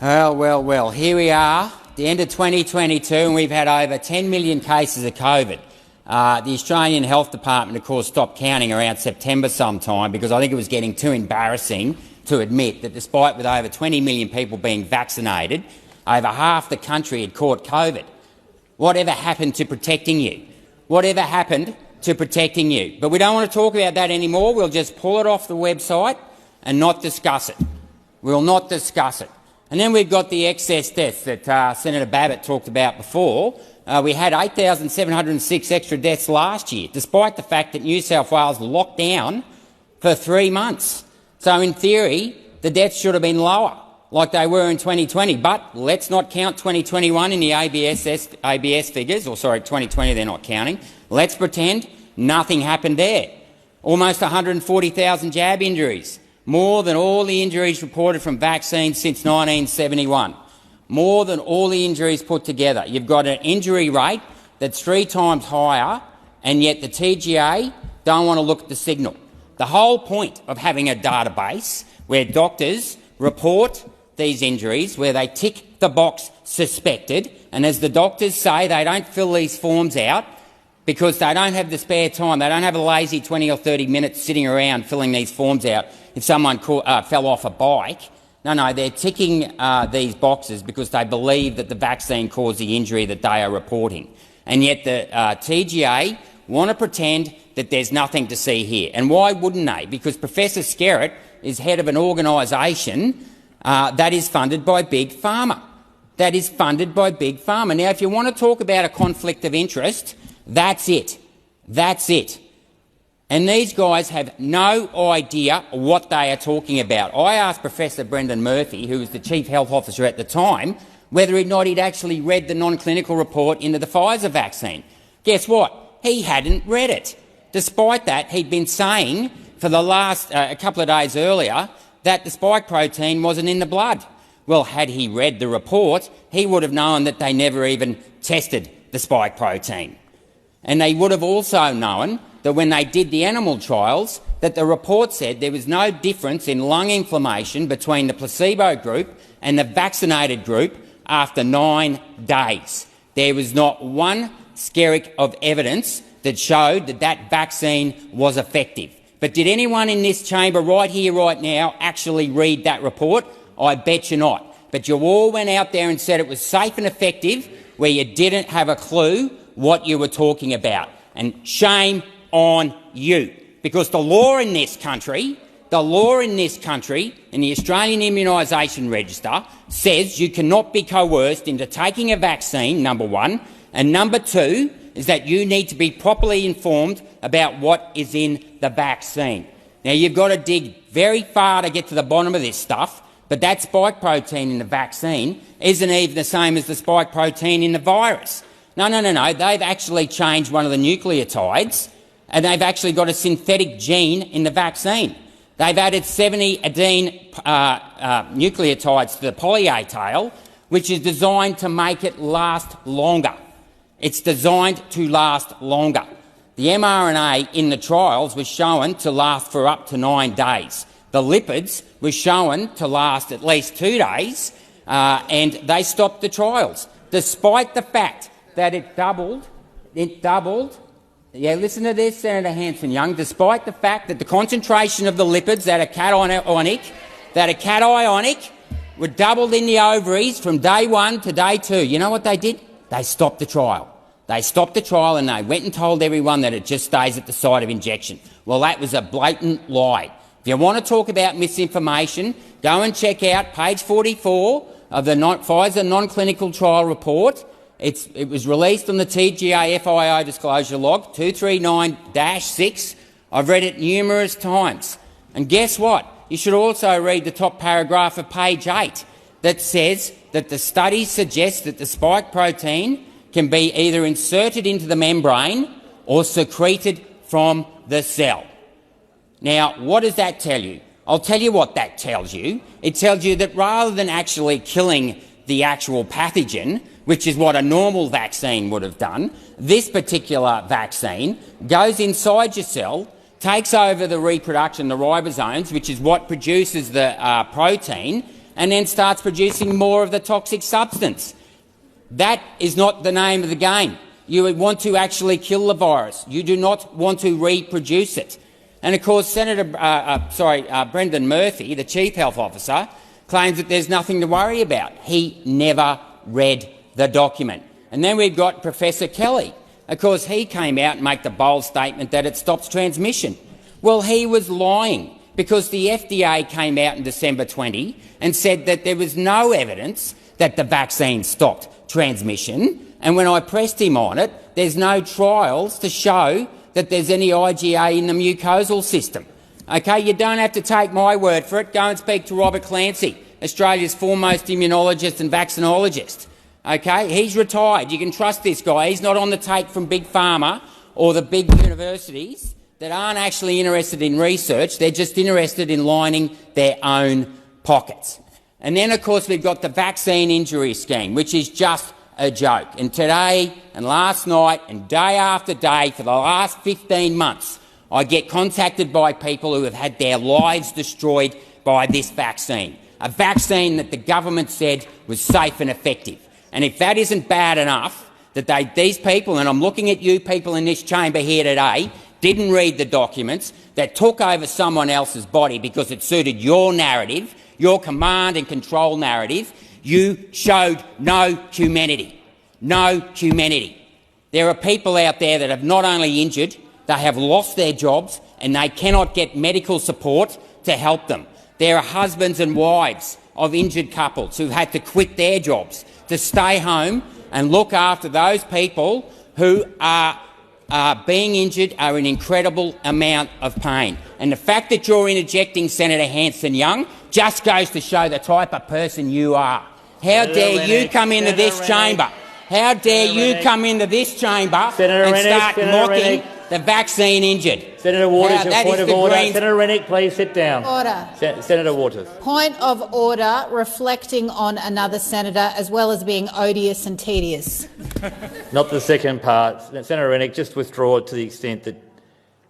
Well, here we are, the end of 2022, and we've had over 10 million cases of COVID. The Australian Health Department, of course, stopped counting around September sometime because I think it was getting too embarrassing to admit that despite with over 20 million people being vaccinated, over half the country had caught COVID. Whatever happened to protecting you? Whatever happened to protecting you? But we don't want to talk about that anymore. We'll just pull it off the website and not discuss it. We'll not discuss it. And then we've got the excess deaths that Senator Babbitt talked about before. We had 8,706 extra deaths last year, despite the fact that New South Wales locked down for 3 months. So in theory, the deaths should have been lower, like they were in 2020. But let's not count 2021 in the ABS figures, or sorry, 2020 they're not counting. Let's pretend nothing happened there. Almost 140,000 jab injuries. More than all the injuries reported from vaccines since 1971. More than all the injuries put together. You've got an injury rate that's 3 times higher, and yet the TGA don't want to look at the signal. The whole point of having a database where doctors report these injuries, where they tick the box suspected, and as the doctors say, they don't fill these forms out because they don't have the spare time. They don't have a lazy 20 or 30 minutes sitting around filling these forms out if someone fell off a bike. No, they're ticking these boxes because they believe that the vaccine caused the injury that they are reporting. And yet the TGA want to pretend that there's nothing to see here. And why wouldn't they? Because Professor Skerritt is head of an organisation that is funded by Big Pharma. That is funded by Big Pharma. Now, if you want to talk about a conflict of interest, that's it. That's it. And these guys have no idea what they are talking about. I asked Professor Brendan Murphy, who was the Chief Health Officer at the time, whether or not he'd actually read the non-clinical report into the Pfizer vaccine. Guess what? He hadn't read it. Despite that, he'd been saying for the last a couple of days earlier that the spike protein wasn't in the blood. Well, had he read the report, he would have known that they never even tested the spike protein. And they would have also known that when they did the animal trials, that the report said there was no difference in lung inflammation between the placebo group and the vaccinated group after 9 days. There was not one skerrick of evidence that showed that that vaccine was effective. But did anyone in this chamber right here, right now, actually read that report? I bet you not. But you all went out there and said it was safe and effective where you didn't have a clue what you were talking about. And shame on you, because the law in this country, in the Australian Immunisation Register says you cannot be coerced into taking a vaccine, number one, and number two is that you need to be properly informed about what is in the vaccine. Now, you've got to dig very far to get to the bottom of this stuff, but that spike protein in the vaccine isn't even the same as the spike protein in the virus. No, they've actually changed one of the nucleotides, and they've actually got a synthetic gene in the vaccine. They've added 70 adenine nucleotides to the poly-A tail, which is designed to make it last longer. It's designed to last longer. The mRNA in the trials was shown to last for up to 9 days. The lipids were shown to last at least 2 days, and they stopped the trials, despite the fact that it doubled. Yeah, listen to this, Senator Hanson-Young. Despite the fact that the concentration of the lipids that are cationic were doubled in the ovaries from day 1 to day 2. You know what they did? They stopped the trial. They stopped the trial and they went and told everyone that it just stays at the site of injection. Well, that was a blatant lie. If you want to talk about misinformation, go and check out page 44 of the Pfizer non-clinical trial report. It was released on the TGA FIO disclosure log 239-6. I've read it numerous times. And guess what? You should also read the top paragraph of page 8 that says that the study suggests that the spike protein can be either inserted into the membrane or secreted from the cell. Now, what does that tell you? I'll tell you what that tells you. It tells you that rather than actually killing the actual pathogen, which is what a normal vaccine would have done, this particular vaccine goes inside your cell, takes over the reproduction, the ribosomes, which is what produces the protein, and then starts producing more of the toxic substance. That is not the name of the game. You would want to actually kill the virus. You do not want to reproduce it. And of course, Brendan Murphy, the Chief Health Officer, claims that there's nothing to worry about. He never read the document. And then we've got Professor Kelly. Of course, he came out and made the bold statement that it stops transmission. Well, he was lying, because the FDA came out in December 20 and said that there was no evidence that the vaccine stopped transmission. And when I pressed him on it, there's no trials to show that there's any IgA in the mucosal system. Okay, you don't have to take my word for it. Go and speak to Robert Clancy, Australia's foremost immunologist and vaccinologist. Okay, he's retired. You can trust this guy. He's not on the take from Big Pharma or the big universities that aren't actually interested in research. They're just interested in lining their own pockets. And then, of course, we've got the vaccine injury scheme, which is just a joke. And today and last night and day after day for the last 15 months, I get contacted by people who have had their lives destroyed by this vaccine, a vaccine that the government said was safe and effective. And if that isn't bad enough, that these people, and I'm looking at you people in this chamber here today, didn't read the documents, that took over someone else's body because it suited your narrative, your command and control narrative, you showed no humanity. No humanity. There are people out there that have not only injured, they have lost their jobs and they cannot get medical support to help them. There are husbands and wives of injured couples who've had to quit their jobs to stay home and look after those people who are being injured, are in incredible amount of pain. And the fact that you're interjecting Senator Hanson-Young just goes to show the type of person you are. How dare you come into this chamber? How dare you come into this chamber and start mocking the vaccine injured? Senator Waters, your point of order. Senator Rennick, please sit down. Order. Senator Waters. Point of order, reflecting on another senator as well as being odious and tedious. Not the second part. Senator Rennick, just withdraw it to the extent that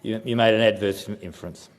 you made an adverse inference.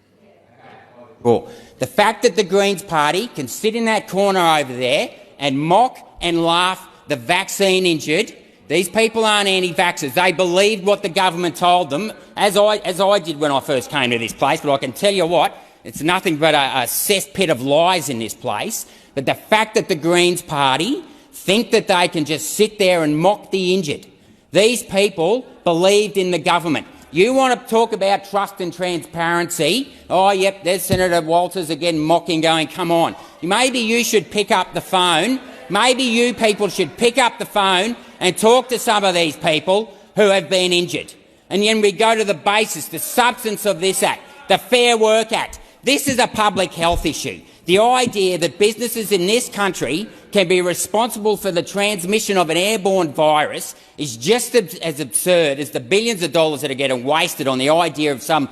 Well, the fact that the Greens party can sit in that corner over there and mock and laugh the vaccine injured. These people aren't anti-vaxxers. They believed what the government told them, as I did when I first came to this place. But I can tell you what, it's nothing but a cesspit of lies in this place. But the fact that the Greens party think that they can just sit there and mock the injured. These people believed in the government. You want to talk about trust and transparency? Oh, yep, there's Senator Walters again mocking, going, come on. Maybe you should pick up the phone. Maybe you people should pick up the phone and talk to some of these people who have been injured. And then we go to the basis, the substance of this Act, the Fair Work Act. This is a public health issue. The idea that businesses in this country can be responsible for the transmission of an airborne virus is just as absurd as the billions of dollars that are getting wasted on the idea of some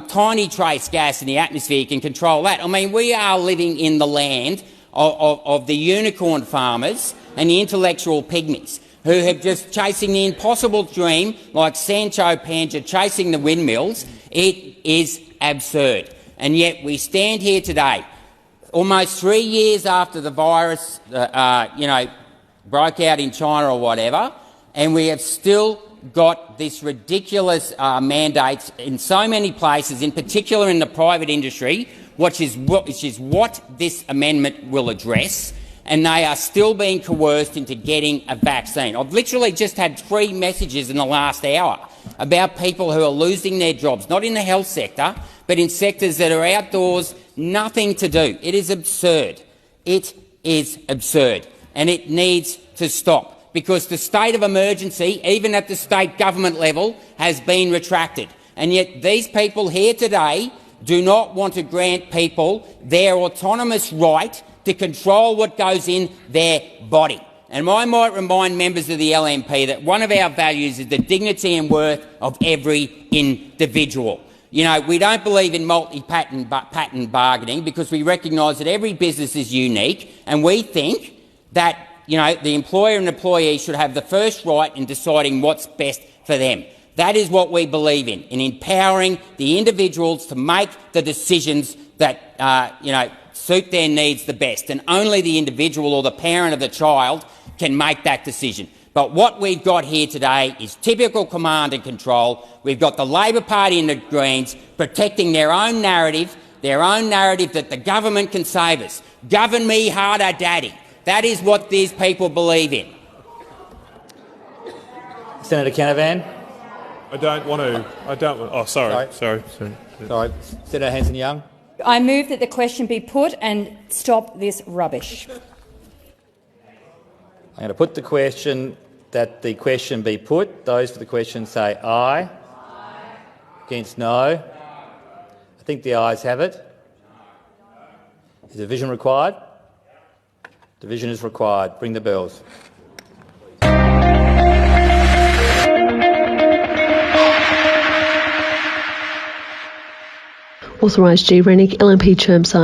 tiny trace gas in the atmosphere can control that. I mean, we are living in the land of the unicorn farmers and the intellectual pygmies who have just chasing the impossible dream like Sancho Panza chasing the windmills. It is absurd. And yet we stand here today, almost 3 years after the virus broke out in China or whatever, and we have still got this ridiculous mandates in so many places, in particular in the private industry, which is what this amendment will address, and they are still being coerced into getting a vaccine. I've literally just had 3 messages in the last hour about people who are losing their jobs, not in the health sector, but in sectors that are outdoors, nothing to do. It is absurd. It is absurd. And it needs to stop, because the state of emergency, even at the state government level, has been retracted. And yet these people here today do not want to grant people their autonomous right to control what goes in their body. And I might remind members of the LNP that one of our values is the dignity and worth of every individual. You know, we don't believe in multi-patent bargaining because we recognise that every business is unique, and we think that, you know, the employer and employee should have the first right in deciding what's best for them. That is what we believe in empowering the individuals to make the decisions that, suit their needs the best, and only the individual or the parent of the child can make that decision. But what we've got here today is typical command and control. We've got the Labor Party and the Greens protecting their own narrative that the government can save us. Govern me harder, Daddy. That is what these people believe in. Senator Canavan. Sorry. Senator Hanson-Young. I move that the question be put and stop this rubbish. I'm going to put the question that the question be put. Those for the question say aye. Aye. Against no. I think the ayes have it. Is division required? Division is required. Bring the bells. Authorised G. Rennick, LNP Chermside.